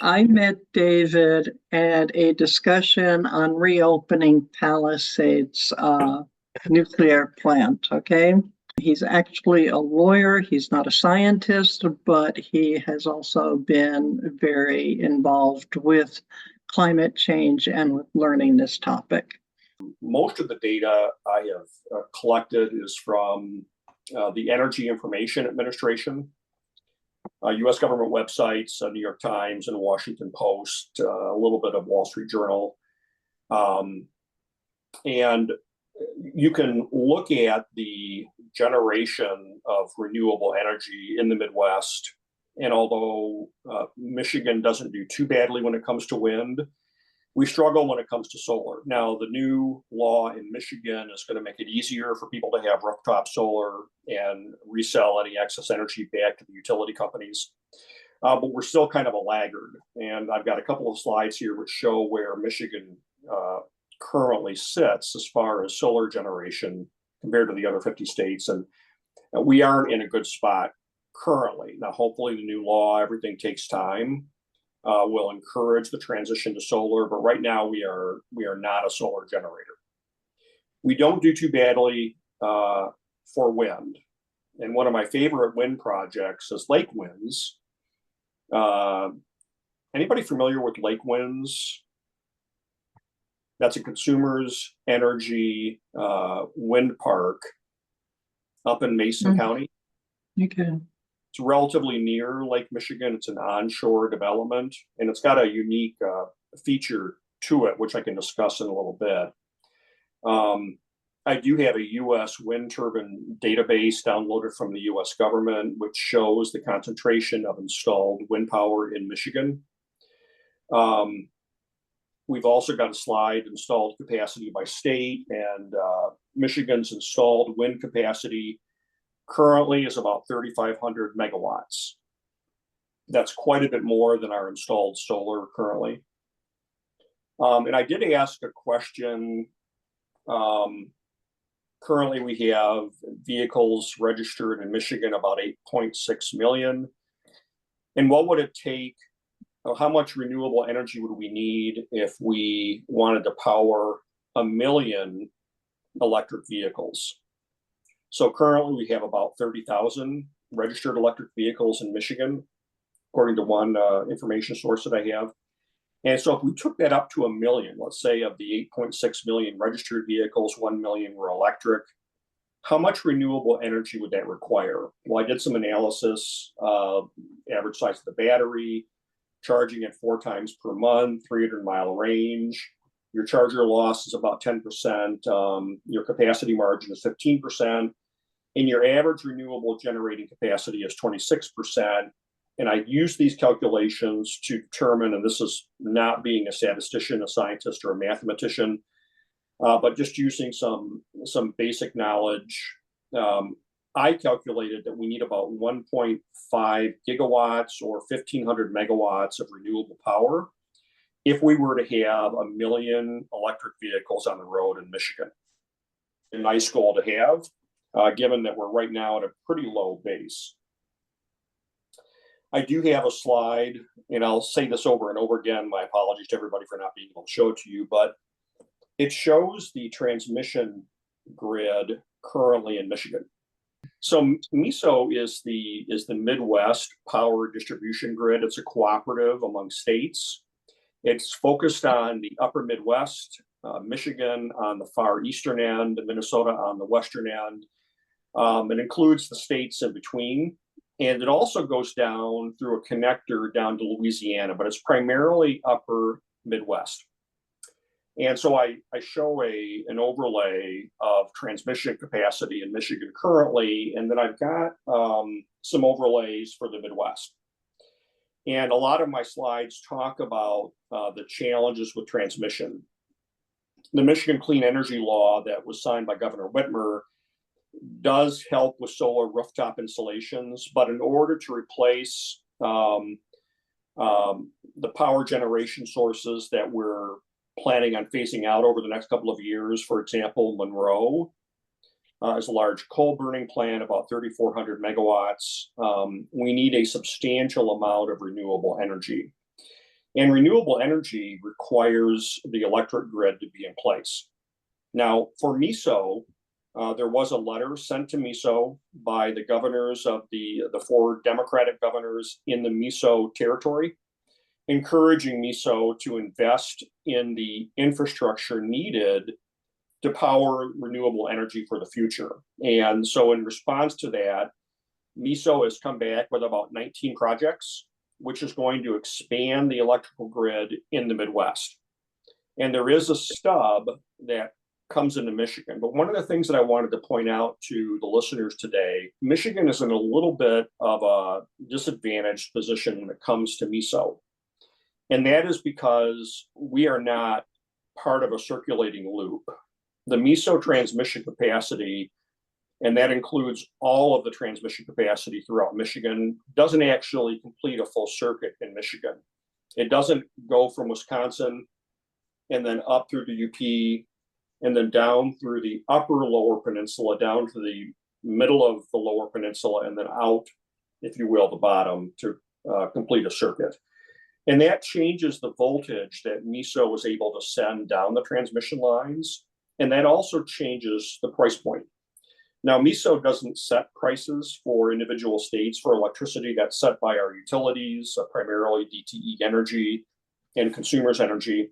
I met David at a discussion on reopening Palisades nuclear plant. Okay. He's actually a lawyer. He's not a scientist, but he has also been very involved with climate change and with learning this topic. Most of the data I have collected is from the Energy Information Administration, U.S. government websites, New York Times and Washington Post, a little bit of Wall Street Journal. And you can look at the generation of renewable energy in the Midwest. And although Michigan doesn't do too badly when it comes to wind, we struggle when it comes to solar. Now, the new law in Michigan is going to make it easier for people to have rooftop solar and resell any excess energy back to the utility companies. But we're still kind of a laggard. And I've got a couple of slides here which show where Michigan currently sits as far as solar generation compared to the other 50 states. And we aren't in a good spot currently. Now, hopefully the new law, everything takes time. Will encourage the transition to solar, but right now we are not a solar generator. We don't do too badly for wind, and one of my favorite wind projects is lake winds. Anybody familiar with lake winds? That's a Consumers Energy wind park up in Mason County. Okay. It's relatively near Lake Michigan. It's an onshore development, and it's got a unique feature to it, which I can discuss in a little bit. I do have a U.S. wind turbine database downloaded from the U.S. government, which shows the concentration of installed wind power in Michigan. We've also got a slide, installed capacity by state, and Michigan's installed wind capacity currently is about 3,500 megawatts. That's quite a bit more than our installed solar currently. And I did ask a question. Currently, we have vehicles registered in Michigan, about 8.6 million. And what would it take? How much renewable energy would we need if we wanted to power 1 million electric vehicles? So currently we have about 30,000 registered electric vehicles in Michigan, according to one information source that I have. And so if we took that up to 1 million, let's say of the 8.6 million registered vehicles, 1 million were electric, how much renewable energy would that require? Well, I did some analysis, average size of the battery, charging it 4 times per month, 300-mile range. Your charger loss is about 10%. Your capacity margin is 15%. And your average renewable generating capacity is 26%. And I use these calculations to determine, and this is not being a statistician, a scientist, or a mathematician, but just using some basic knowledge. I calculated that we need about 1.5 gigawatts or 1,500 megawatts of renewable power if we were to have 1 million electric vehicles on the road in Michigan. A nice goal to have, given that we're right now at a pretty low base. I do have a slide, and I'll say this over and over again. My apologies to everybody for not being able to show it to you, but it shows the transmission grid currently in Michigan. So MISO is the Midwest Power Distribution Grid. It's a cooperative among states. It's focused on the upper Midwest, Michigan on the far eastern end, Minnesota on the western end. It includes the states in between. And it also goes down through a connector down to Louisiana, but it's primarily upper Midwest. And so I show an overlay of transmission capacity in Michigan currently, and then I've got some overlays for the Midwest. And a lot of my slides talk about the challenges with transmission. The Michigan Clean Energy Law that was signed by Governor Whitmer does help with solar rooftop installations, but in order to replace the power generation sources that we're planning on phasing out over the next couple of years, for example, Monroe is a large coal burning plant, about 3,400 megawatts. We need a substantial amount of renewable energy. And renewable energy requires the electric grid to be in place. Now, for MISO, there was a letter sent to MISO by the governors of the 4 Democratic governors in the MISO territory, encouraging MISO to invest in the infrastructure needed to power renewable energy for the future. And so in response to that, MISO has come back with about 19 projects, which is going to expand the electrical grid in the Midwest. And there is a stub that comes into Michigan. But one of the things that I wanted to point out to the listeners today, Michigan is in a little bit of a disadvantaged position when it comes to MISO. And that is because we are not part of a circulating loop. The MISO transmission capacity, and that includes all of the transmission capacity throughout Michigan, doesn't actually complete a full circuit in Michigan. It doesn't go from Wisconsin and then up through the UP and then down through the upper lower peninsula, down to the middle of the lower peninsula, and then out, if you will, the bottom to complete a circuit. And that changes the voltage that MISO was able to send down the transmission lines. And that also changes the price point. Now, MISO doesn't set prices for individual states for electricity. That's set by our utilities, primarily DTE Energy and Consumers Energy.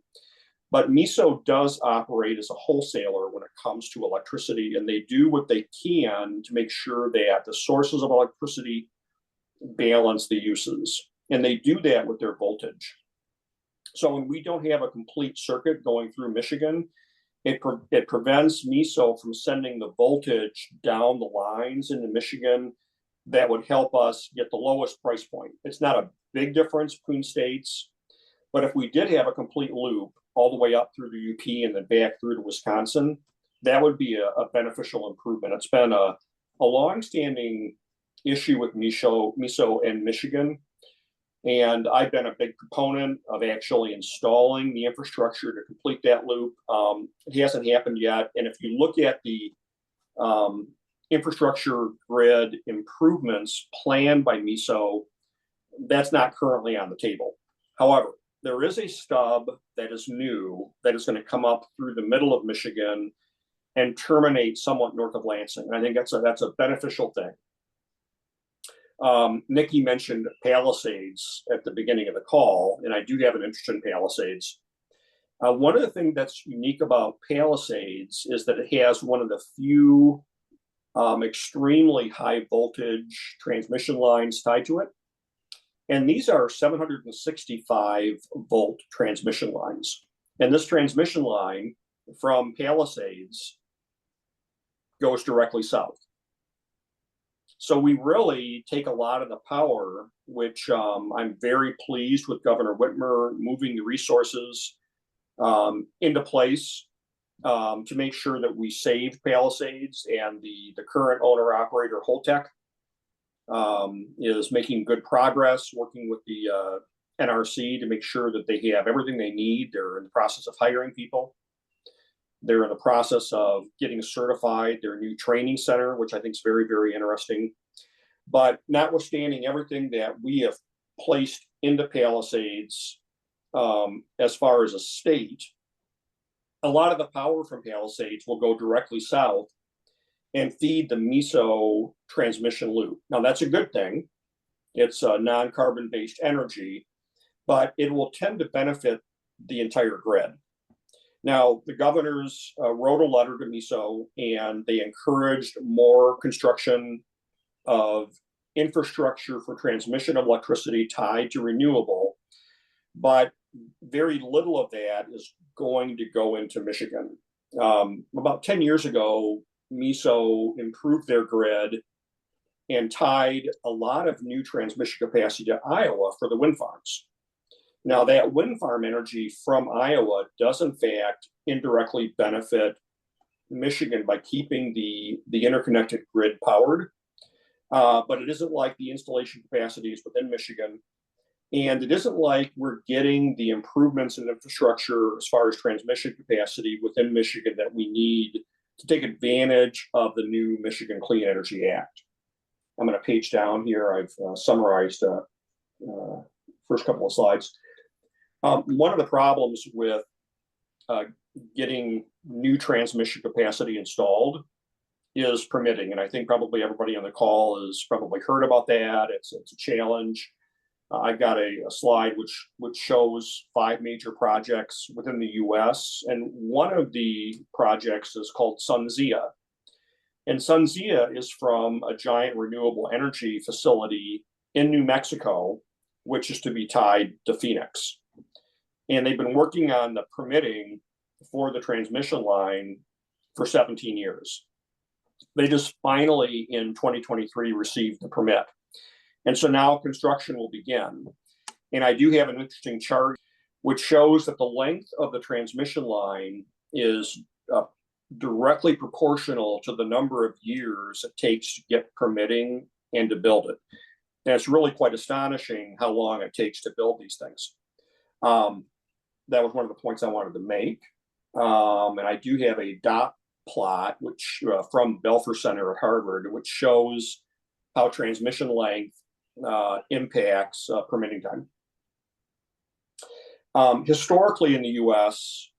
But MISO does operate as a wholesaler when it comes to electricity, and they do what they can to make sure that the sources of electricity balance the uses. And they do that with their voltage. So when we don't have a complete circuit going through Michigan, it prevents MISO from sending the voltage down the lines into Michigan that would help us get the lowest price point. It's not a big difference between states, but if we did have a complete loop all the way up through the UP and then back through to Wisconsin, that would be a beneficial improvement. It's been a longstanding issue with MISO and Michigan. And I've been a big proponent of actually installing the infrastructure to complete that loop. It hasn't happened yet. And if you look at the infrastructure grid improvements planned by MISO, that's not currently on the table. However, there is a stub that is new that is going to come up through the middle of Michigan and terminate somewhat north of Lansing. And I think that's a beneficial thing. Nikki mentioned Palisades at the beginning of the call, and I do have an interest in Palisades. One of the things that's unique about Palisades is that it has one of the few extremely high voltage transmission lines tied to it. And these are 765 volt transmission lines. And this transmission line from Palisades goes directly south. So we really take a lot of the power, which I'm very pleased with Governor Whitmer moving the resources into place to make sure that we save Palisades, and the current owner operator Holtec is making good progress working with the NRC to make sure that they have everything they need. They're in the process of hiring people. They're in the process of getting certified, their new training center, which I think is very, very interesting. But notwithstanding everything that we have placed into Palisades as far as a state, a lot of the power from Palisades will go directly south and feed the MISO transmission loop. Now, that's a good thing. It's a non-carbon based energy, but it will tend to benefit the entire grid. Now, the governors wrote a letter to MISO, and they encouraged more construction of infrastructure for transmission of electricity tied to renewable, but very little of that is going to go into Michigan. About 10 years ago, MISO improved their grid and tied a lot of new transmission capacity to Iowa for the wind farms. Now, that wind farm energy from Iowa does, in fact, indirectly benefit Michigan by keeping the interconnected grid powered. But it isn't like the installation capacities within Michigan. And it isn't like we're getting the improvements in infrastructure as far as transmission capacity within Michigan that we need to take advantage of the new Michigan Clean Energy Act. I'm going to page down here. I've summarized first couple of slides. One of the problems with getting new transmission capacity installed is permitting. And I think probably everybody on the call has probably heard about that. It's a challenge. I've got a slide which shows 5 major projects within the US. And one of the projects is called SunZia. And SunZia is from a giant renewable energy facility in New Mexico, which is to be tied to Phoenix. And they've been working on the permitting for the transmission line for 17 years. They just finally in 2023 received the permit. And so now construction will begin. And I do have an interesting chart which shows that the length of the transmission line is directly proportional to the number of years it takes to get permitting and to build it. And it's really quite astonishing how long it takes to build these things. That was one of the points I wanted to make. And I do have a dot plot which from Belfer Center at Harvard, which shows how transmission length impacts permitting time. Historically in the US,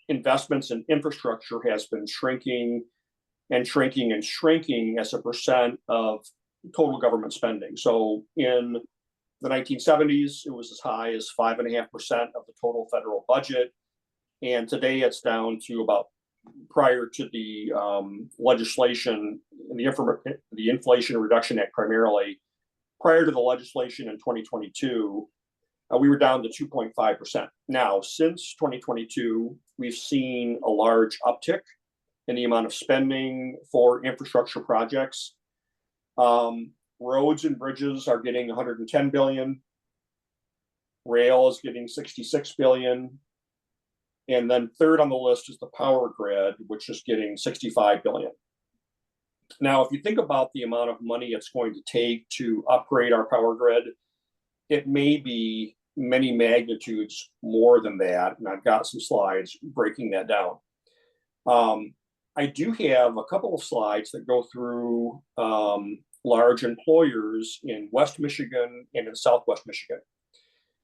investments in infrastructure has been shrinking and shrinking and shrinking as a percent of total government spending. So in the 1970s, it was as high as 5.5% of the total federal budget. And today it's down to about, prior to the legislation, the Inflation Reduction Act primarily, prior to the legislation in 2022, we were down to 2.5%. Now, since 2022, we've seen a large uptick in the amount of spending for infrastructure projects. Roads and bridges are getting 110 billion. Rail is getting 66 billion. And then third on the list is the power grid, which is getting 65 billion. Now, if you think about the amount of money it's going to take to upgrade our power grid, it may be many magnitudes more than that. And I've got some slides breaking that down. I do have a couple of slides that go through large employers in West Michigan and in Southwest Michigan.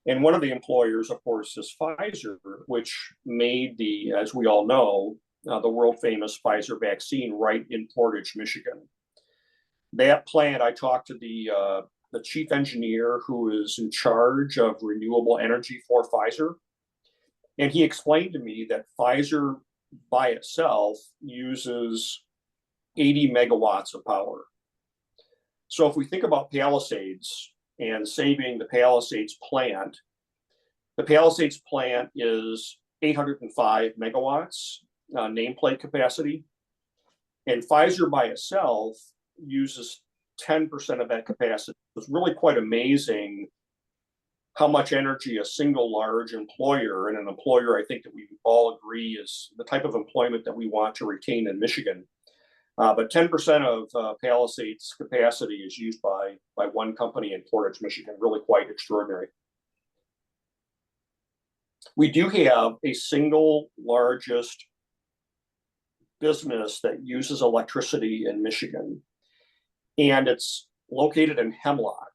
And one of the employers, of course, is Pfizer, which made the, as we all know, the world famous Pfizer vaccine right in Portage, Michigan. That plant, I talked to the chief engineer who is in charge of renewable energy for Pfizer. And he explained to me that Pfizer by itself uses 80 megawatts of power. So if we think about Palisades and saving the Palisades plant is 805 megawatts nameplate capacity. And Pfizer by itself uses 10% of that capacity. It's really quite amazing how much energy a single large employer, and an employer I think that we all agree is the type of employment that we want to retain in Michigan. But 10% of Palisades capacity is used by one company in Portage, Michigan, really quite extraordinary. We do have a single largest business that uses electricity in Michigan, and it's located in Hemlock.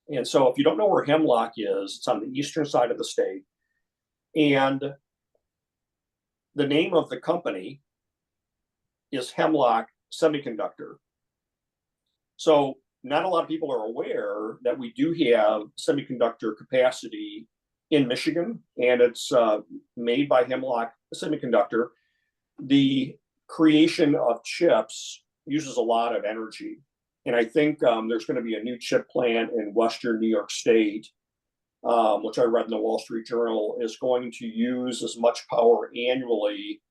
And so if you don't know where Hemlock is, it's on the eastern side of the state. And the name of the company is Hemlock Semiconductor. So not a lot of people are aware that we do have semiconductor capacity in Michigan, and it's made by Hemlock Semiconductor. The creation of chips uses a lot of energy. And I think there's going to be a new chip plant in Western New York State, which I read in the Wall Street Journal, is going to use as much power annually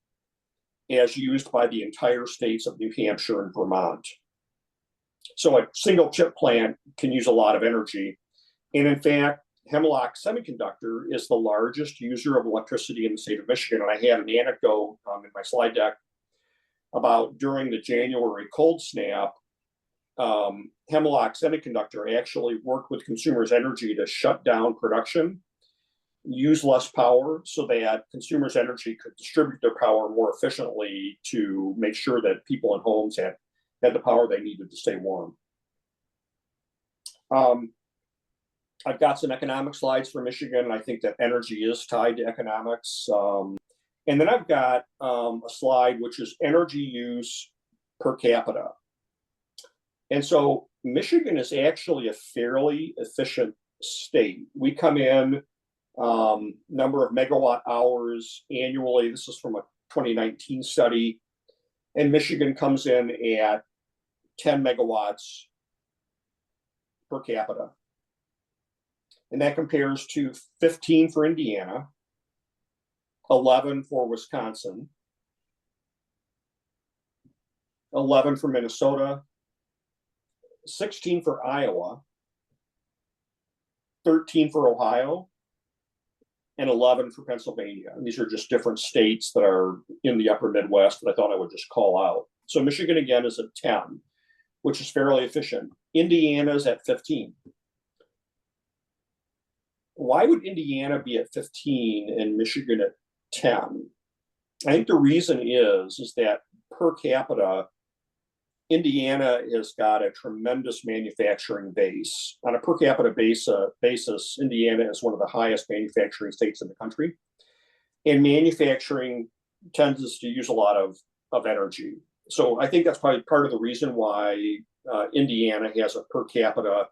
as used by the entire states of New Hampshire and Vermont. So a single chip plant can use a lot of energy. And in fact, Hemlock Semiconductor is the largest user of electricity in the state of Michigan. And I had an anecdote in my slide deck about during the January cold snap, Hemlock Semiconductor actually worked with Consumers Energy to shut down production, use less power so that Consumers Energy could distribute their power more efficiently to make sure that people in homes had the power they needed to stay warm. I've got some economic slides for Michigan. I think that energy is tied to economics. And then I've got a slide which is energy use per capita. And so Michigan is actually a fairly efficient state. We come in number of megawatt hours annually. This is from a 2019 study. And Michigan comes in at 10 megawatts per capita. And that compares to 15 for Indiana, 11 for Wisconsin, 11 for Minnesota, 16 for Iowa, 13 for Ohio, and 11 for Pennsylvania. And these are just different states that are in the upper Midwest that I thought I would just call out. So Michigan, again, is at 10, which is fairly efficient. Indiana is at 15. Why would Indiana be at 15 and Michigan at 10? I think the reason is that per capita, Indiana has got a tremendous manufacturing base. On a per capita basis, Indiana is one of the highest manufacturing states in the country. And manufacturing tends to use a lot of energy. So I think that's probably part of the reason why Indiana has a per capita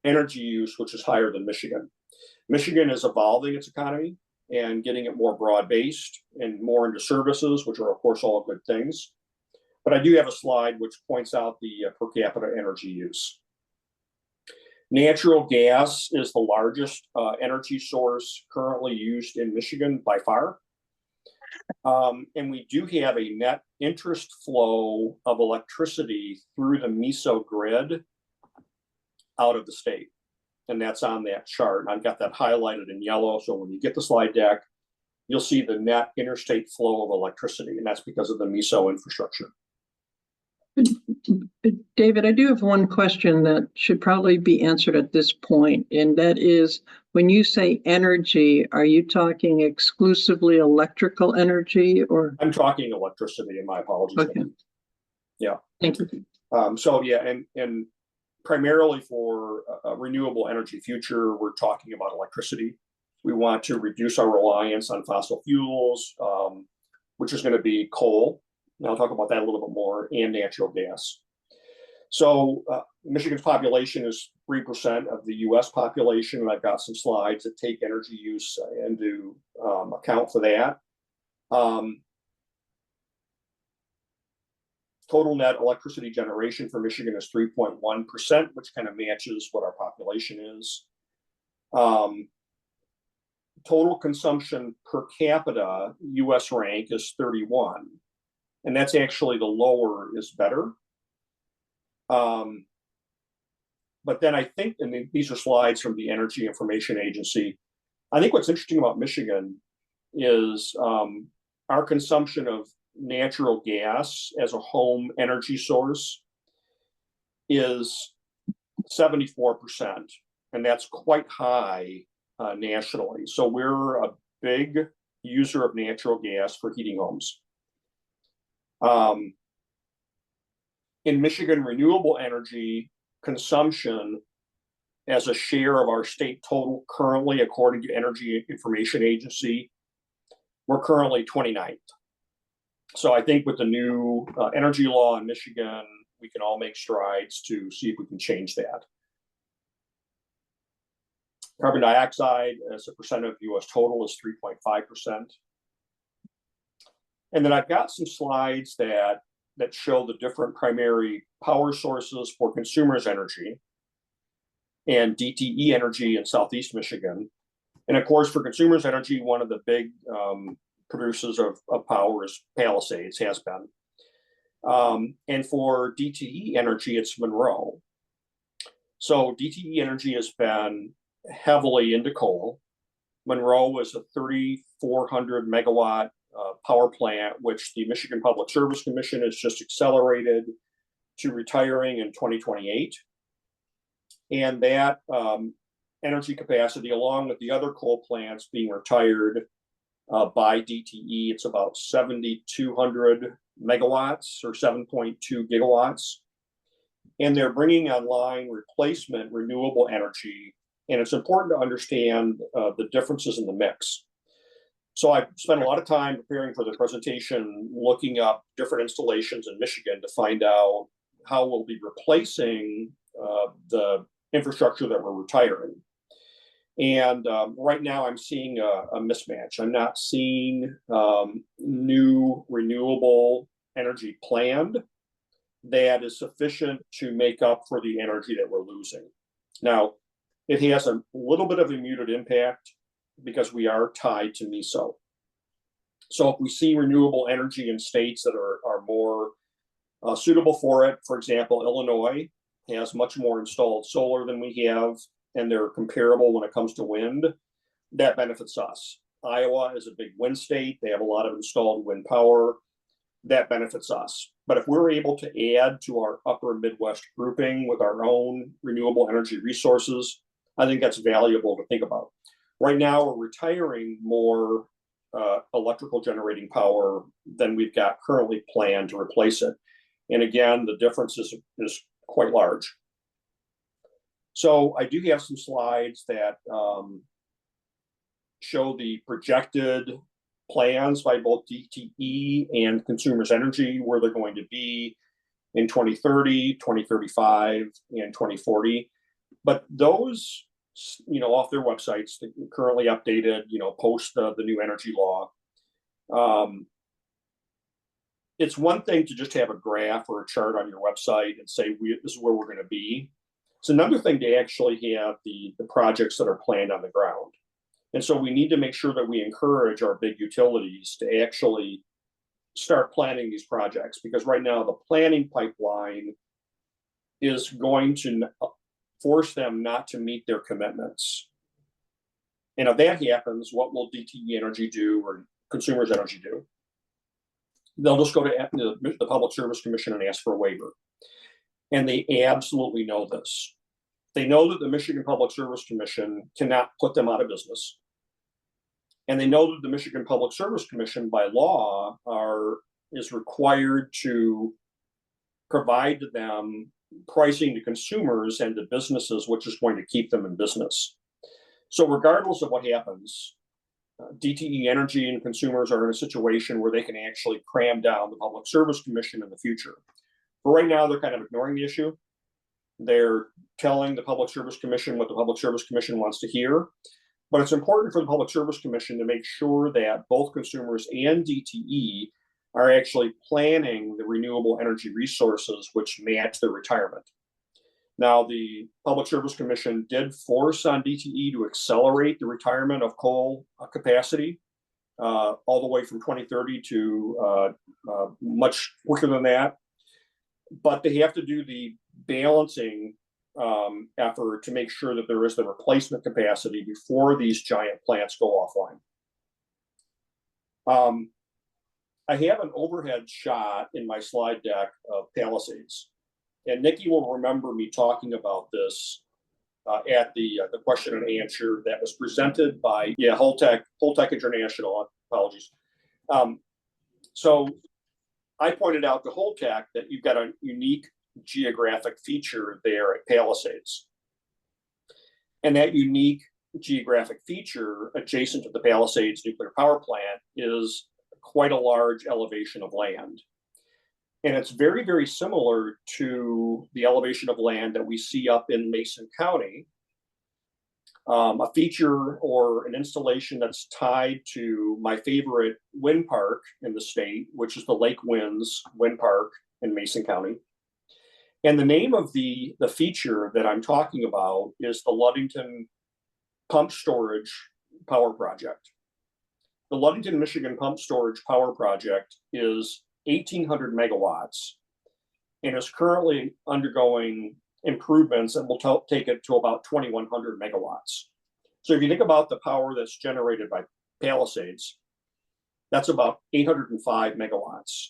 energy use, which is higher than Michigan. Michigan is evolving its economy and getting it more broad-based and more into services, which are, of course, all good things. But I do have a slide which points out the per capita energy use. Natural gas is the largest energy source currently used in Michigan by far. And we do have a net interest flow of electricity through the MISO grid out of the state. And that's on that chart. And I've got that highlighted in yellow. So when you get the slide deck, you'll see the net interstate flow of electricity. And that's because of the MISO infrastructure. David, I do have one question that should probably be answered at this point, and that is, when you say energy, are you talking exclusively electrical energy, or? I'm talking electricity, and my apologies. Okay. Yeah. Thank you. So yeah, and primarily for a renewable energy future, we're talking about electricity. We want to reduce our reliance on fossil fuels, which is going to be coal. And I'll talk about that a little bit more, and natural gas. So Michigan's population is 3% of the US population, and I've got some slides that take energy use into account for that. Total net electricity generation for Michigan is 3.1%, which kind of matches what our population is. Total consumption per capita, US rank, is 31. And that's actually the lower is better. But then I think, and these are slides from the Energy Information Agency, I think what's interesting about Michigan is our consumption of natural gas as a home energy source is 74%, and that's quite high nationally. So we're a big user of natural gas for heating homes. In Michigan, renewable energy consumption as a share of our state total currently, according to Energy Information Agency, we're currently 29th. So I think with the new energy law in Michigan, we can all make strides to see if we can change that. Carbon dioxide as a percent of US total is 3.5%. And then I've got some slides that show the different primary power sources for consumers' energy and DTE energy in Southeast Michigan. And of course, for consumers' energy, one of the big producers of power is Palisades, has been. And for DTE energy, it's Monroe. So DTE energy has been heavily into coal. Monroe is a 3,400 megawatt power plant, which the Michigan Public Service Commission has just accelerated to retiring in 2028. And that energy capacity, along with the other coal plants being retired by DTE, it's about 7,200 megawatts or 7.2 gigawatts. And they're bringing online replacement renewable energy And it's important to understand the differences in the mix. So I spent a lot of time preparing for the presentation, looking up different installations in Michigan to find out how we'll be replacing the infrastructure that we're retiring. And right now I'm seeing a mismatch. I'm not seeing new renewable energy planned that is sufficient to make up for the energy that we're losing. Now, it has a little bit of a muted impact because we are tied to MISO. So if we see renewable energy in states that are more suitable for it, for example, Illinois has much more installed solar than we have, and they're comparable when it comes to wind, that benefits us. Iowa is a big wind state. They have a lot of installed wind power. That benefits us. But if we're able to add to our upper Midwest grouping with our own renewable energy resources, I think that's valuable to think about. Right now, we're retiring more electrical generating power than we've got currently planned to replace it. And again, the difference is quite large. So I do have some slides that show the projected plans by both DTE and Consumers Energy, where they're going to be in 2030, 2035, and 2040. But those, off their websites, currently updated, post the new energy law. It's one thing to just have a graph or a chart on your website and say, this is where we're going to be. It's another thing to actually have the projects that are planned on the ground. And so we need to make sure that we encourage our big utilities to actually start planning these projects, because right now the planning pipeline is going to force them not to meet their commitments. And if that happens, what will DTE Energy do or Consumers Energy do? They'll just go to the Public Service Commission and ask for a waiver. And they absolutely know this. They know that the Michigan Public Service Commission cannot put them out of business. And they know that the Michigan Public Service Commission by law is required to provide to them pricing to consumers and to businesses, which is going to keep them in business. So regardless of what happens, DTE Energy and consumers are in a situation where they can actually cram down the Public Service Commission in the future. But right now, they're kind of ignoring the issue. They're telling the Public Service Commission what the Public Service Commission wants to hear. But it's important for the Public Service Commission to make sure that both consumers and DTE are actually planning the renewable energy resources which match their retirement. Now, the Public Service Commission did force on DTE to accelerate the retirement of coal capacity all the way from 2030 to much quicker than that. But they have to do the balancing effort to make sure that there is the replacement capacity before these giant plants go offline. I have an overhead shot in my slide deck of Palisades. And Nikki will remember me talking about this at the question and answer that was presented by Holtec International. Apologies. So I pointed out to Holtec that you've got a unique geographic feature there at Palisades, and that unique geographic feature adjacent to the Palisades nuclear power plant is quite a large elevation of land. And it's very, very similar to the elevation of land that we see up in Mason County, a feature or an installation that's tied to my favorite wind park in the state, which is the Lake Winds Wind Park in Mason County. And the name of the feature that I'm talking about is the Ludington Pump Storage Power Project. The Ludington, Michigan Pump Storage Power Project is 1,800 megawatts and is currently undergoing improvements that will take it to about 2,100 megawatts. So if you think about the power that's generated by Palisades, that's about 805 megawatts.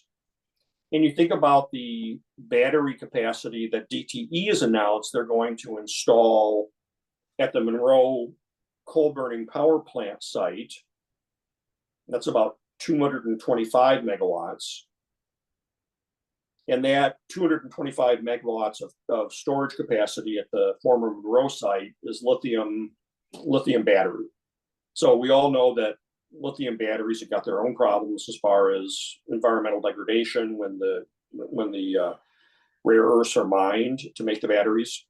And you think about the battery capacity that DTE has announced they're going to install at the Monroe coal burning power plant site, that's about 225 megawatts. And that 225 megawatts of storage capacity at the former Monroe site is lithium battery. So we all know that lithium batteries have got their own problems as far as environmental degradation when the rare earths are mined to make the batteries.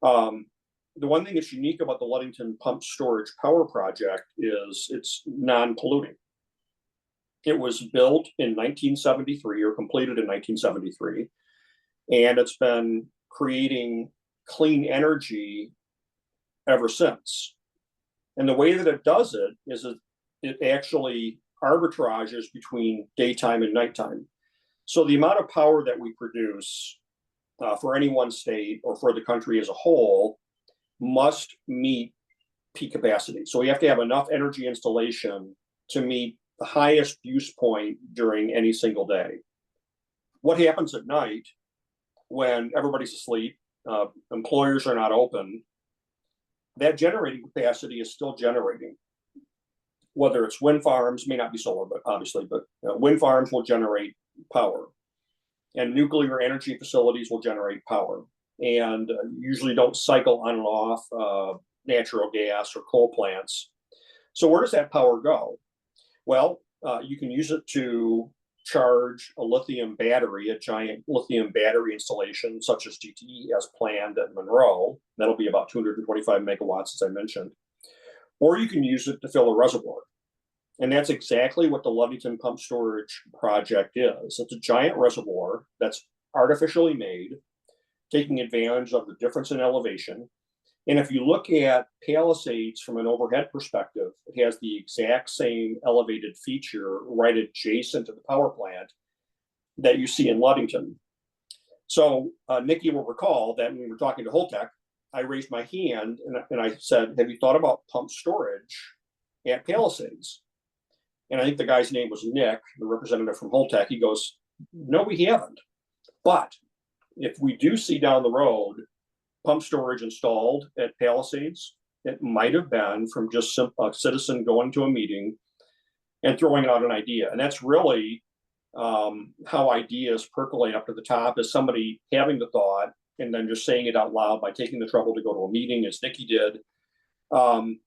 The one thing that's unique about the Ludington Pumped Storage Power Project is it's non-polluting. It was built in 1973 or completed in 1973, and it's been creating clean energy ever since. And the way that it does it is it actually arbitrages between daytime and nighttime. So the amount of power that we produce for any one state or for the country as a whole must meet peak capacity. So we have to have enough energy installation to meet the highest use point during any single day. What happens at night when everybody's asleep, employers are not open, that generating capacity is still generating. Whether it's wind farms, may not be solar, but obviously, but wind farms will generate power, and nuclear energy facilities will generate power, and usually don't cycle on and off natural gas or coal plants. So where does that power go? Well, you can use it to charge a lithium battery, a giant lithium battery installation, such as DTE has planned at Monroe. That'll be about 225 megawatts, as I mentioned. Or you can use it to fill a reservoir. And that's exactly what the Ludington Pumped Storage Project is. It's a giant reservoir that's artificially made, taking advantage of the difference in elevation. And if you look at Palisades from an overhead perspective, it has the exact same elevated feature right adjacent to the power plant that you see in Ludington. So Nikki will recall that when we were talking to Holtec, I raised my hand and I said, have you thought about pumped storage at Palisades? And I think the guy's name was Nick, the representative from Holtec. He goes, no, we haven't. But if we do see down the road pump storage installed at Palisades, it might have been from just a citizen going to a meeting and throwing out an idea. And that's really how ideas percolate up to the top, is somebody having the thought and then just saying it out loud by taking the trouble to go to a meeting, as Nikki did. And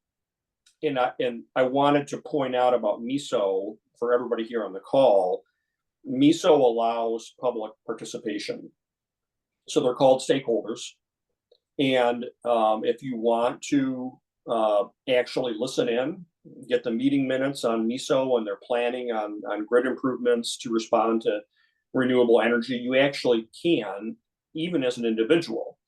I wanted to point out about MISO for everybody here on the call. MISO allows public participation. So they're called stakeholders. And if you want to actually listen in, get the meeting minutes on MISO and their planning on grid improvements to respond to renewable energy, you actually can, even as an individual.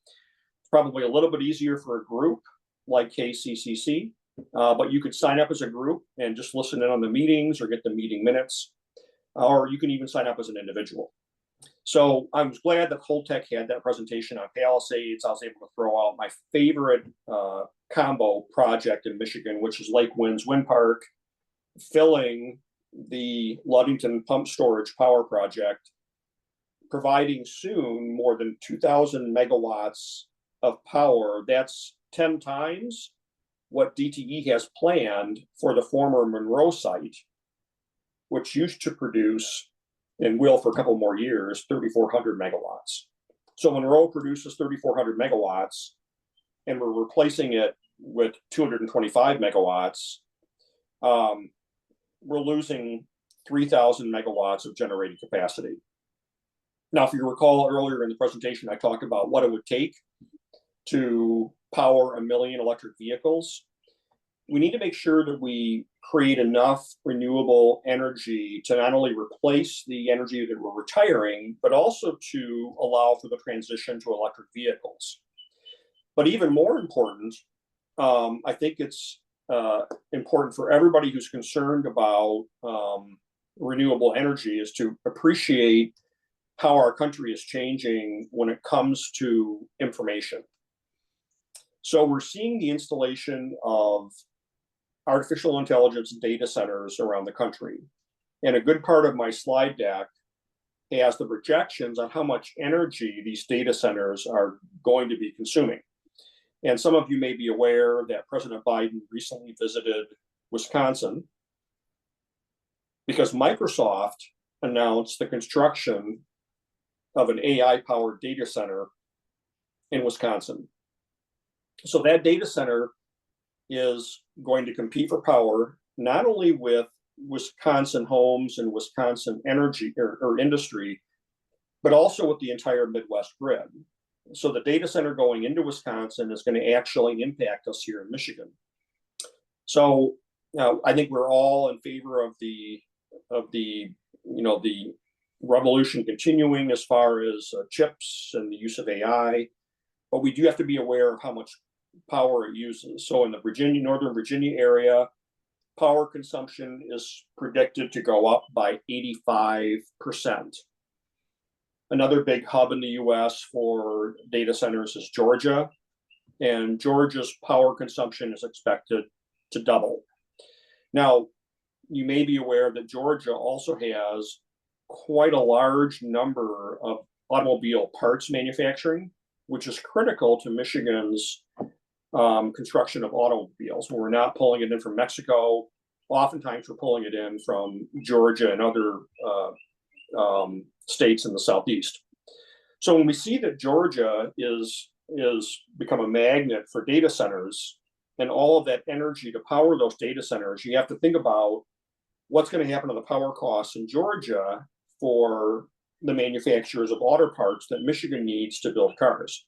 It's probably a little bit easier for a group like KCCC, but you could sign up as a group and just listen in on the meetings or get the meeting minutes, or you can even sign up as an individual. So I was glad that Holtec had that presentation on Palisades. I was able to throw out my favorite combo project in Michigan, which is Lake Winds Wind Park, filling the Ludington Pumped Storage Power Project, providing soon more than 2,000 megawatts of power. That's 10 times what DTE has planned for the former Monroe site, which used to produce, and will for a couple more years, 3,400 megawatts. So Monroe produces 3,400 megawatts, and we're replacing it with 225 megawatts. We're losing 3,000 megawatts of generating capacity. Now, if you recall earlier in the presentation, I talked about what it would take to power 1 million electric vehicles. We need to make sure that we create enough renewable energy to not only replace the energy that we're retiring, but also to allow for the transition to electric vehicles. But even more important, I think it's important for everybody who's concerned about renewable energy is to appreciate how our country is changing when it comes to information. So we're seeing the installation of artificial intelligence data centers around the country. And a good part of my slide deck has the projections on how much energy these data centers are going to be consuming. And some of you may be aware that President Biden recently visited Wisconsin because Microsoft announced the construction of an AI powered data center in Wisconsin. So that data center is going to compete for power, not only with Wisconsin homes and Wisconsin energy or industry, but also with the entire Midwest grid. So the data center going into Wisconsin is going to actually impact us here in Michigan. So I think we're all in favor of the the revolution continuing as far as chips and the use of AI, but we do have to be aware of how much power it uses. So in the Northern Virginia area, power consumption is predicted to go up by 85%. Another big hub in the US for data centers is Georgia, and Georgia's power consumption is expected to double. Now, you may be aware that Georgia also has quite a large number of automobile parts manufacturing, which is critical to Michigan's construction of automobiles. We're not pulling it in from Mexico. Oftentimes, we're pulling it in from Georgia and other states in the Southeast. So when we see that Georgia is become a magnet for data centers and all of that energy to power those data centers, you have to think about what's going to happen to the power costs in Georgia for the manufacturers of auto parts that Michigan needs to build cars.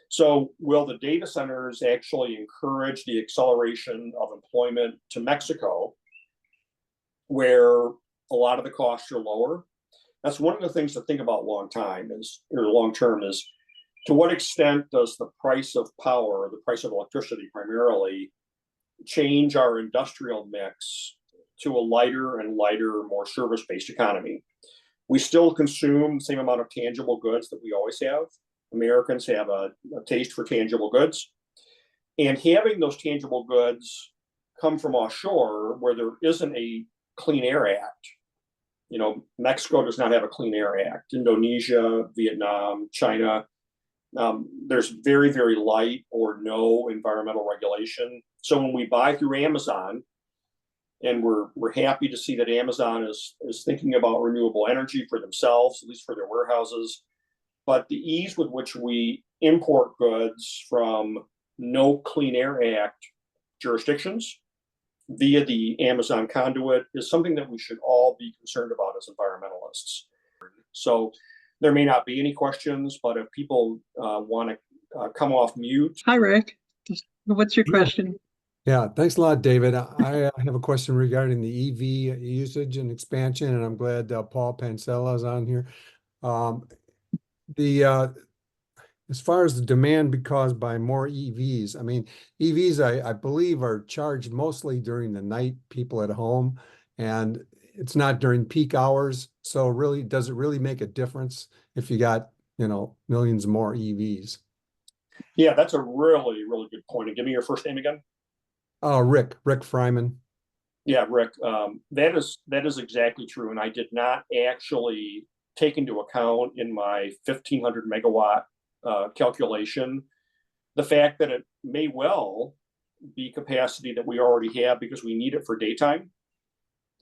So will the data centers actually encourage the acceleration of employment to Mexico, where a lot of the costs are lower? That's one of the things to think about long term is to what extent does the price of power, the price of electricity primarily, change our industrial mix to a lighter and lighter, more service-based economy? We still consume the same amount of tangible goods that we always have. Americans have a taste for tangible goods. And having those tangible goods come from offshore where there isn't a Clean Air Act. Mexico does not have a Clean Air Act. Indonesia, Vietnam, China, there's very, very light or no environmental regulation. So when we buy through Amazon, and we're happy to see that Amazon is thinking about renewable energy for themselves, at least for their warehouses, but the ease with which we import goods from no Clean Air Act jurisdictions via the Amazon conduit is something that we should all be concerned about as environmentalists. So there may not be any questions, but if people want to come off mute. Hi, Rick. What's your question? Yeah, thanks a lot, David. I have a question regarding the EV usage and expansion, and I'm glad Paul Pancella is on here. As far as the demand caused by more EVs, I mean, EVs, I believe, are charged mostly during the night, people at home, and it's not during peak hours. So really, does it really make a difference if you got, millions more EVs? Yeah, that's a really, really good point. And give me your first name again. Rick Fryman. Yeah, Rick, that is exactly true. And I did not actually take into account in my 1,500 megawatt calculation the fact that it may well be capacity that we already have because we need it for daytime.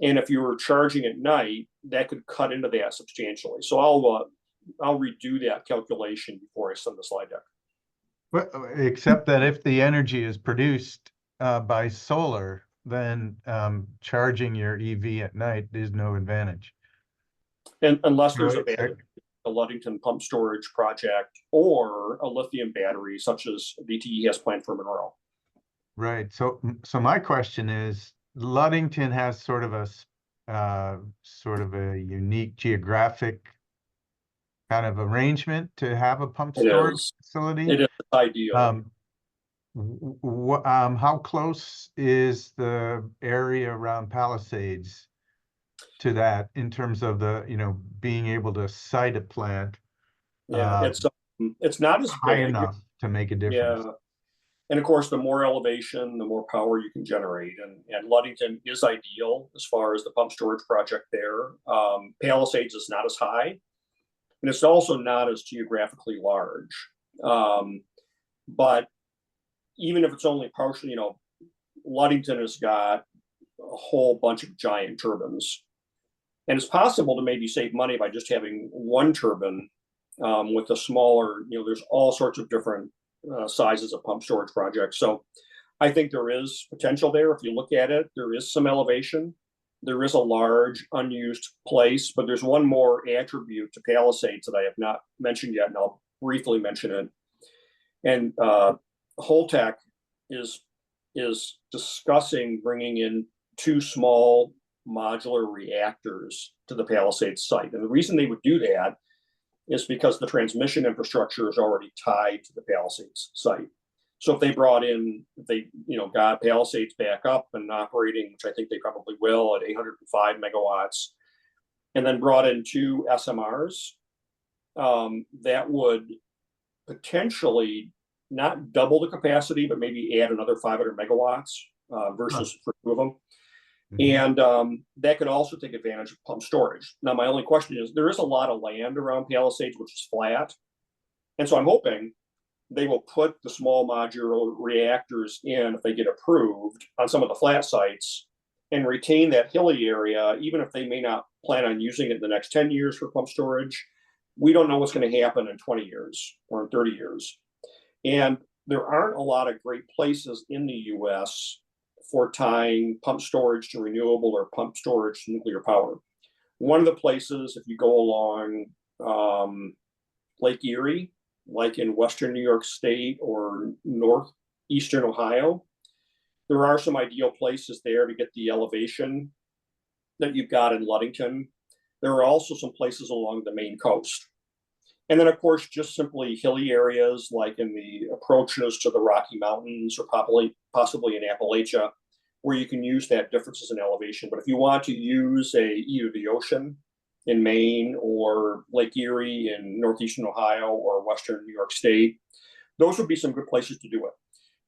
And if you were charging at night, that could cut into that substantially. So I'll redo that calculation before I send the slide deck. Well, except that if the energy is produced by solar, then charging your EV at night is no advantage. And unless there's a Ludington pump storage project or a lithium battery, such as VTE has planned for Monroe. Right. So my question is, Ludington has sort of a unique geographic kind of arrangement to have a pump storage facility. It is ideal. How close is the area around Palisades to that in terms of the, being able to site a plant? Yeah, it's not as high big enough to make a difference. Yeah. And of course, the more elevation, the more power you can generate. And Ludington is ideal as far as the pump storage project there. Palisades is not as high, and it's also not as geographically large. But even if it's only partially, Ludington has got a whole bunch of giant turbines. And it's possible to maybe save money by just having one turbine with a smaller, there's all sorts of different sizes of pump storage projects. So I think there is potential there. If you look at it, there is some elevation. There is a large unused place, but there's one more attribute to Palisades that I have not mentioned yet, and I'll briefly mention it. And Holtec is discussing bringing in 2 small modular reactors to the Palisades site. And the reason they would do that is because the transmission infrastructure is already tied to the Palisades site. So if they got Palisades back up and operating, which I think they probably will at 805 megawatts, and then brought in 2 SMRs, that would potentially not double the capacity, but maybe add another 500 megawatts versus for 2 of them. And that could also take advantage of pump storage. Now, my only question is, there is a lot of land around Palisades, which is flat. And so I'm hoping they will put the small modular reactors in, if they get approved, on some of the flat sites and retain that hilly area, even if they may not plan on using it in the next 10 years for pump storage. We don't know what's going to happen in 20 years or in 30 years. And there aren't a lot of great places in the US for tying pump storage to renewable or pump storage to nuclear power. One of the places, if you go along Lake Erie, like in Western New York State or northeastern Ohio, there are some ideal places there to get the elevation that you've got in Ludington. There are also some places along the Maine coast. And then, of course, just simply hilly areas like in the approaches to the Rocky Mountains or possibly in Appalachia, where you can use that differences in elevation. But if you want to use either the ocean in Maine or Lake Erie in northeastern Ohio or western New York State, those would be some good places to do it.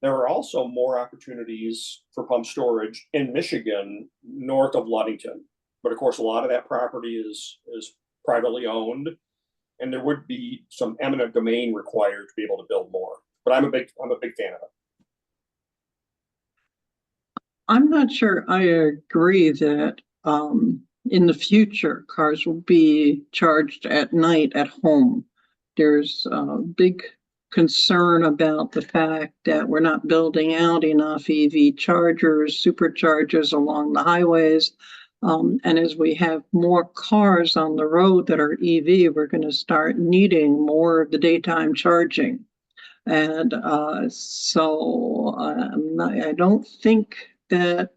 There are also more opportunities for pump storage in Michigan north of Ludington. But of course, a lot of that property is privately owned, and there would be some eminent domain required to be able to build more. But I'm a big fan of it. I'm not sure I agree that in the future cars will be charged at night at home. There's a big concern about the fact that we're not building out enough EV chargers, superchargers along the highways. And as we have more cars on the road that are EV, we're going to start needing more of the daytime charging. And so I don't think that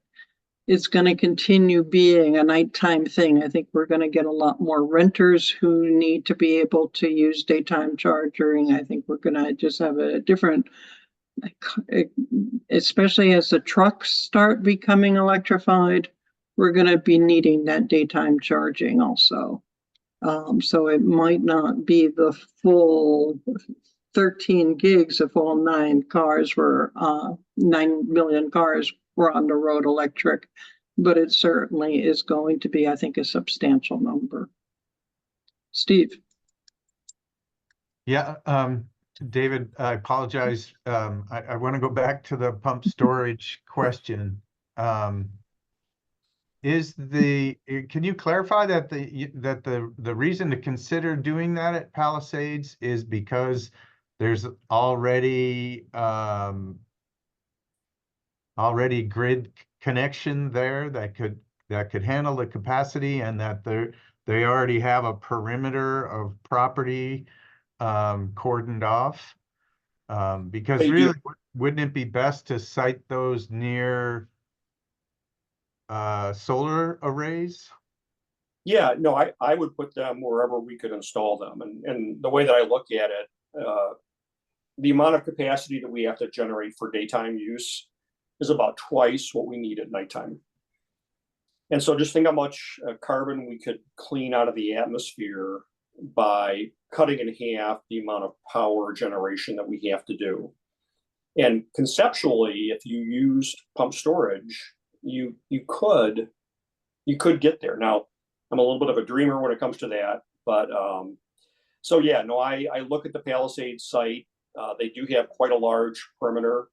it's going to continue being a nighttime thing. I think we're going to get a lot more renters who need to be able to use daytime charging. I think we're going to just have a different, especially as the trucks start becoming electrified, we're going to be needing that daytime charging also. So it might not be the full 13 gigs if all 9 million cars were on the road electric, but it certainly is going to be, I think, a substantial number. Steve. Yeah, David, I apologize. I want to go back to the pump storage question. Can you clarify that the reason to consider doing that at Palisades is because there's already grid connection there that could handle the capacity, and that they already have a perimeter of property cordoned off? Because really, wouldn't it be best to site those near solar arrays? Yeah, no, I would put them wherever we could install them. And the way that I look at it, the amount of capacity that we have to generate for daytime use is about twice what we need at nighttime. And so just think how much carbon we could clean out of the atmosphere by cutting in half the amount of power generation that we have to do. And conceptually, if you used pump storage, you could get there. Now, I'm a little bit of a dreamer when it comes to that, but so yeah, no, I look at the Palisades site. They do have quite a large perimeter.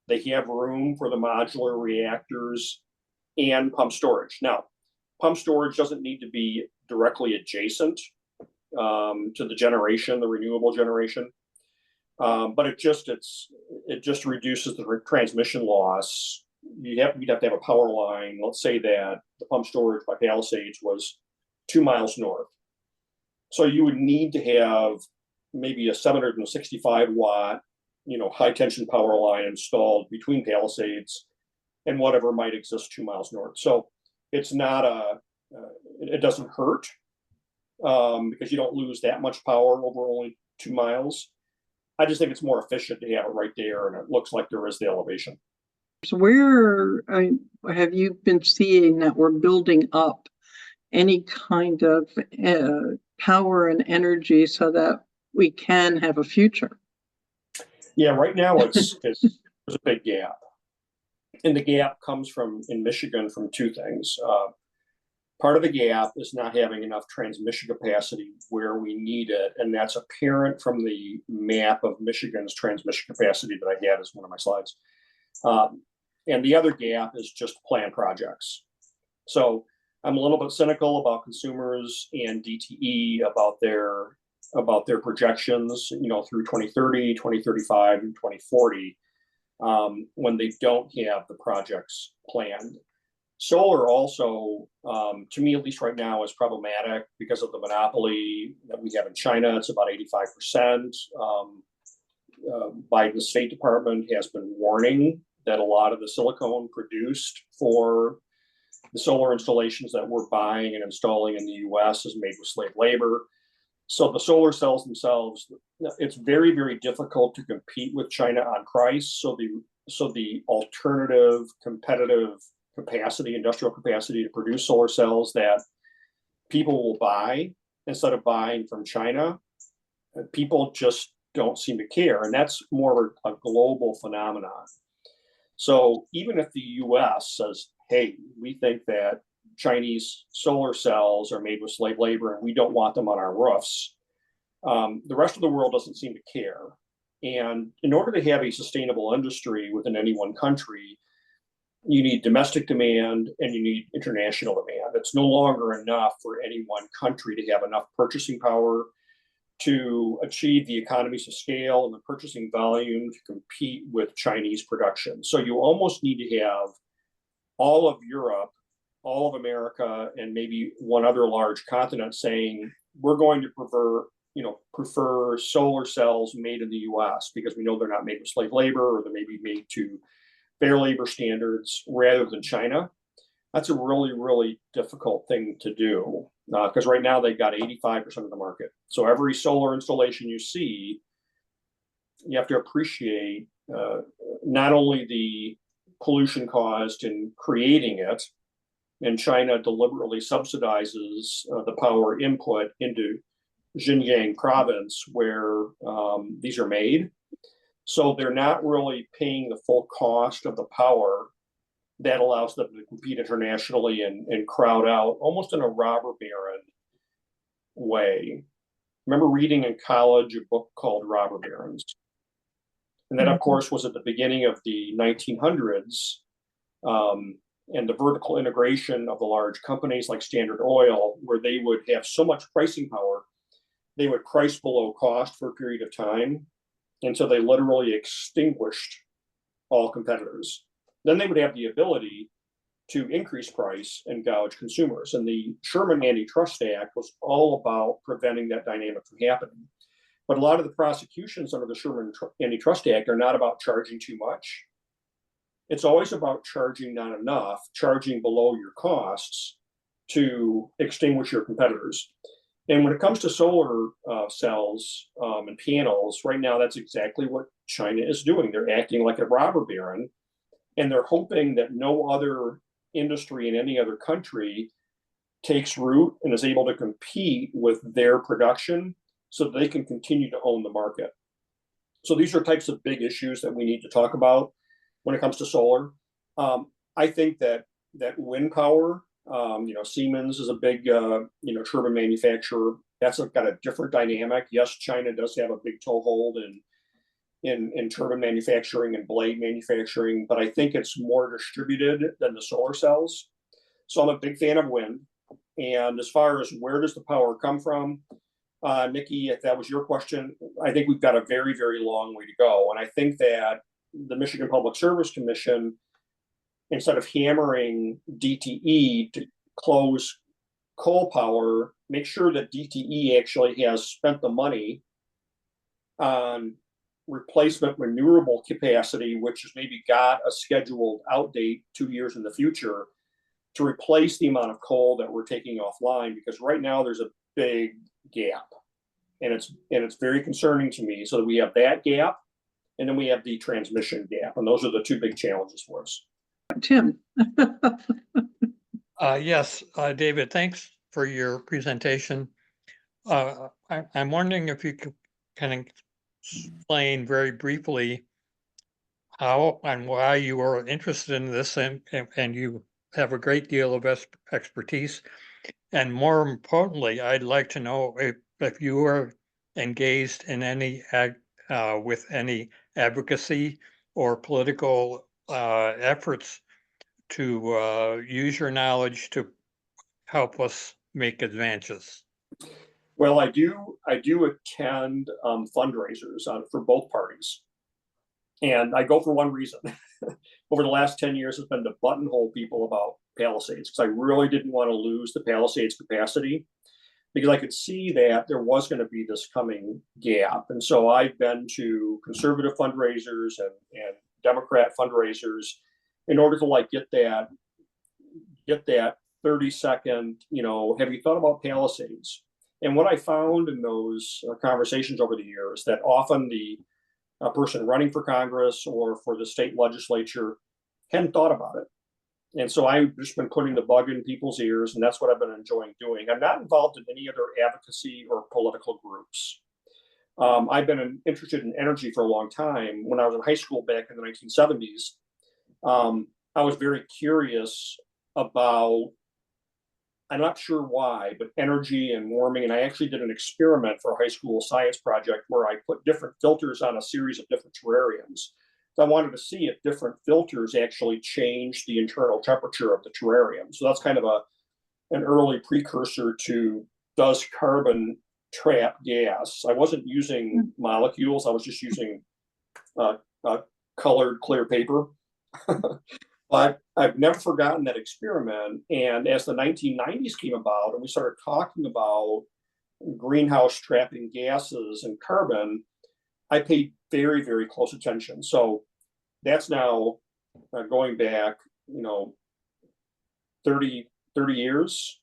They have room for the modular reactors and pump storage. Now, pump storage doesn't need to be directly adjacent. to the generation, the renewable generation. But it just reduces the transmission loss. We'd have to have a power line. Let's say that the pump storage by Palisades was 2 miles north. So you would need to have maybe a 765 watt, high tension power line installed between Palisades and whatever might exist 2 miles north. So it's not it doesn't hurt because you don't lose that much power over only 2 miles. I just think it's more efficient to have it right there, and it looks like there is the elevation. So where have you been seeing that we're building up any kind of power and energy so that we can have a future? Yeah, right now there's a big gap. And the gap comes in Michigan from two things. Part of the gap is not having enough transmission capacity where we need it. And that's apparent from the map of Michigan's transmission capacity that I had as one of my slides. And the other gap is just planned projects. So I'm a little bit cynical about consumers and DTE about their projections, through 2030, 2035, and 2040, when they don't have the projects planned. Solar also, to me, at least right now, is problematic because of the monopoly that we have in China. It's about 85%. Biden's State Department has been warning that a lot of the silicone produced for the solar installations that we're buying and installing in the US is made with slave labor. So the solar cells themselves, it's very, very difficult to compete with China on price. So the alternative competitive capacity, industrial capacity to produce solar cells that people will buy instead of buying from China, people just don't seem to care. And that's more a global phenomenon. So even if the US says, hey, we think that Chinese solar cells are made with slave labor and we don't want them on our roofs, the rest of the world doesn't seem to care. And in order to have a sustainable industry within any one country, you need domestic demand and you need international demand. It's no longer enough for any one country to have enough purchasing power to achieve the economies of scale and the purchasing volume to compete with Chinese production. So you almost need to have all of Europe, all of America, and maybe one other large continent saying, we're going to prefer solar cells made in the US because we know they're not made with slave labor, or they may be made to fair labor standards rather than China. That's a really, really difficult thing to do because right now they've got 85% of the market. So every solar installation you see, you have to appreciate not only the pollution caused in creating it, and China deliberately subsidizes the power input into Xinjiang province where these are made. So they're not really paying the full cost of the power that allows them to compete internationally and crowd out almost in a robber baron way. I remember reading in college a book called Robber Barons. And that, of course, was at the beginning of the 1900s. And the vertical integration of the large companies like Standard Oil, where they would have so much pricing power, they would price below cost for a period of time. And so they literally extinguished all competitors. Then they would have the ability to increase price and gouge consumers. And the Sherman Antitrust Act was all about preventing that dynamic from happening. But a lot of the prosecutions under the Sherman Antitrust Act are not about charging too much. It's always about charging not enough, charging below your costs to extinguish your competitors. And when it comes to solar cells and panels, right now, that's exactly what China is doing. They're acting like a robber baron, and they're hoping that no other industry in any other country takes root and is able to compete with their production so that they can continue to own the market. So these are types of big issues that we need to talk about when it comes to solar. I think that wind power, Siemens is a big, turbine manufacturer. That's got a different dynamic. Yes, China does have a big toehold in turbine manufacturing and blade manufacturing, but I think it's more distributed than the solar cells. So I'm a big fan of wind. And as far as where does the power come from, Nikki, if that was your question, I think we've got a very, very long way to go. And I think that the Michigan Public Service Commission, instead of hammering DTE to close coal power, make sure that DTE actually has spent the money on replacement renewable capacity, which has maybe got a scheduled out date 2 years in the future, to replace the amount of coal that we're taking offline, because right now there's a big gap, and it's very concerning to me. So we have that gap, and then we have the transmission gap, and those are the two big challenges for us. Tim. Yes, David, thanks for your presentation. I'm wondering if you can explain very briefly how and why you are interested in this, and you have a great deal of expertise. And more importantly, I'd like to know if you are engaged in any with any advocacy or political efforts to use your knowledge to help us make advances. Well, I do attend fundraisers for both parties, and I go for one reason. Over the last 10 years has been to buttonhole people about Palisades, because I really didn't want to lose the Palisades capacity, because I could see that there was going to be this coming gap. And so I've been to conservative fundraisers and Democrat fundraisers in order to like get that 30-second, have you thought about Palisades? And what I found in those conversations over the years, that often the person running for Congress or for the state legislature hadn't thought about it. And so I've just been putting the bug in people's ears, and that's what I've been enjoying doing. I'm not involved in any other advocacy or political groups. I've been interested in energy for a long time. When I was in high school back in the 1970s, I was very curious about, I'm not sure why, but energy and warming. And I actually did an experiment for a high school science project where I put different filters on a series of different terrariums. So I wanted to see if different filters actually change the internal temperature of the terrarium. So that's kind of an early precursor to, does carbon trap gas? I wasn't using molecules. I was just using colored clear paper. But I've never forgotten that experiment. And as the 1990s came about and we started talking about greenhouse trapping gases and carbon, I paid very, very close attention. So that's now going back, 30 years.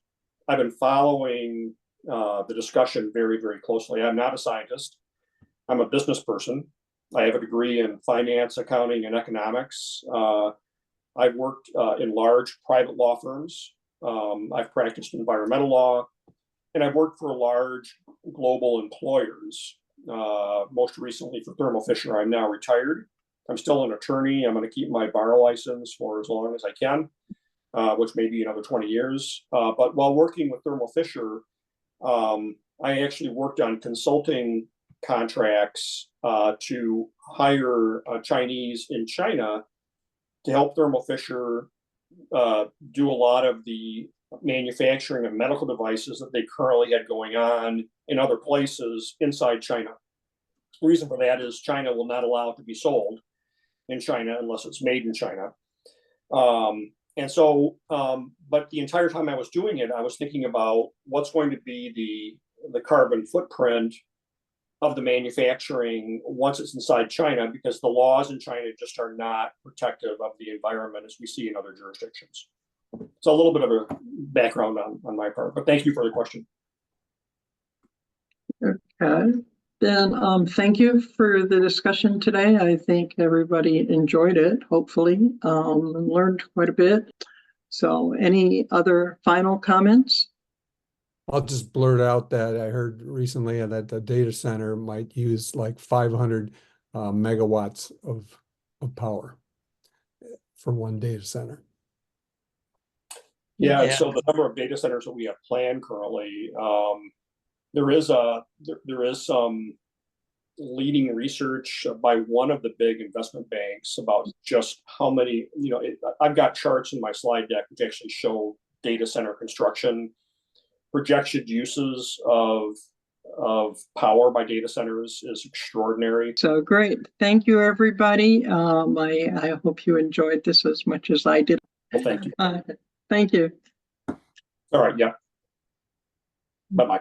I've been following the discussion very, very closely. I'm not a scientist. I'm a business person. I have a degree in finance, accounting, and economics. I've worked in large private law firms. I've practiced environmental law, and I've worked for large global employers. Most recently for Thermo Fisher. I'm now retired. I'm still an attorney. I'm going to keep my bar license for as long as I can, which may be another 20 years. But while working with Thermo Fisher, I actually worked on consulting contracts to hire Chinese in China to help Thermo Fisher do a lot of the manufacturing of medical devices that they currently had going on in other places inside China. The reason for that is China will not allow it to be sold in China unless it's made in China. And so, but the entire time I was doing it, I was thinking about what's going to be the carbon footprint of the manufacturing once it's inside China, because the laws in China just are not protective of the environment as we see in other jurisdictions. So a little bit of a background on my part, but thank you for the question. Okay. Then thank you for the discussion today. I think everybody enjoyed it, hopefully, and learned quite a bit. So any other final comments? I'll just blurt out that I heard recently that the data center might use like 500 megawatts of power for one data center. Yeah, so the number of data centers that we have planned currently, there is some leading research by one of the big investment banks about just how many, I've got charts in my slide deck which actually show data center construction, projected uses of of power by data centers is extraordinary. So great. Thank you, everybody. I hope you enjoyed this as much as I did. Well, thank you. Thank you. All right, yeah. Bye-bye.